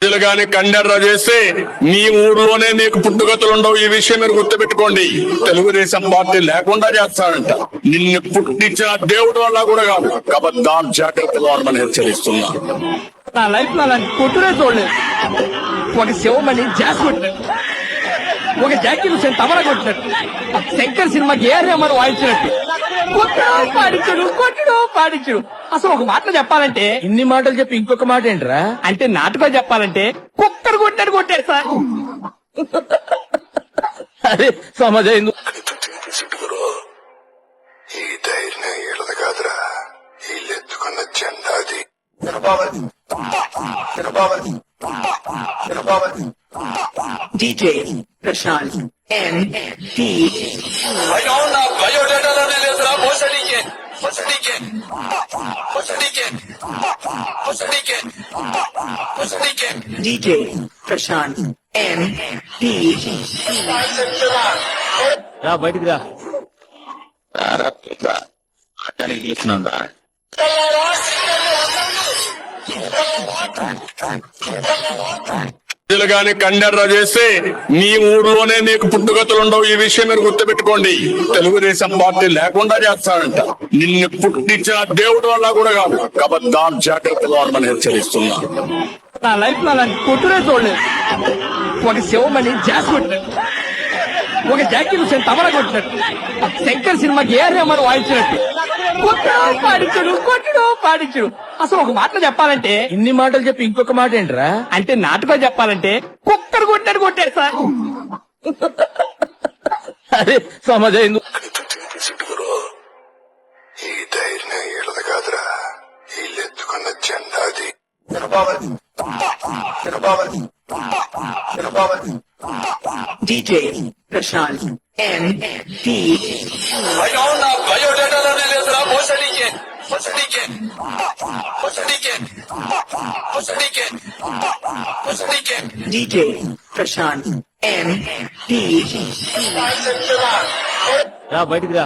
గాని కండెర్ర చేస్తే మీ ఊర్లోనే మీకు పుట్టుగతులు ఉండవు. ఈ విషయం మీరు గుర్తుపెట్టుకోండి. తెలుగుదేశం పార్టీ లేకుండా చేస్తాడంట. నిన్ను పుట్టించిన దేవుడు వల్ల కూడా కాదు. కాబట్టి దాని జాగ్రత్తగా మనం హెచ్చరిస్తున్నా. నా లైఫ్ లో అలాంటి కొట్టునే చూడలేదు. ఒక శివమణి జాస్ కొట్టినట్టు, ఒక జాకీ హుసేన్ తమర కొట్టినట్టు, శంకర్ సినిమాకి ఏరేమని వాయించినట్టు కొట్టడం పాడించడు. అసలు ఒక మాటలు చెప్పాలంటే, ఇన్ని మాటలు చెప్పి ఇంకొక మాట ఏంట్రా అంటే, నాటుగా చెప్పాలంటే కుక్కర్ కొట్టాడు కొట్టాడు సార్. అదే సమాజం ఈ ధైర్యం ఏళ్ళది కాదురా, వీళ్ళెత్తుకున్న జెండాది. DJ Prashant MD. బయోడేటాలోనే లేదురా DJ Prashant MD. రా బయటికి రా. గాని కండెర్ర చేస్తే మీ ఊర్లోనే మీకు పుట్టుగతులు ఉండవు. ఈ విషయం మీరు గుర్తుపెట్టుకోండి. తెలుగుదేశం పార్టీ లేకుండా చేస్తాడంట. నిన్ను పుట్టించిన దేవుడు వల్ల కూడా కాదు. కాబట్టి దాని జాగ్రత్తగా మనం హెచ్చరిస్తున్నా. నా లైఫ్ లో అలాంటి కొట్టునే చూడలేదు. ఒక శివమణి జాస్ కొట్టినట్టు, ఒక జాకీ హుసేన్ తమర కొట్టినట్టు, శంకర్ సినిమాకి ఏరేమని వాయించినట్టు కొట్టడం పాడించడు. అసలు ఒక మాటలు చెప్పాలంటే, ఇన్ని మాటలు చెప్పి ఇంకొక మాట ఏంట్రా అంటే, నాటుగా చెప్పాలంటే కుక్కర్ కొట్టాడు కొట్టాడు సార్. అదే సమాజం ఈ ధైర్యం ఏళ్ళది కాదురా, వీళ్ళెత్తుకున్న జెండాది. DJ Prashant MD. బయోడేటాలోనే లేదురా DJ Prashant MD. రా బయటికి రా.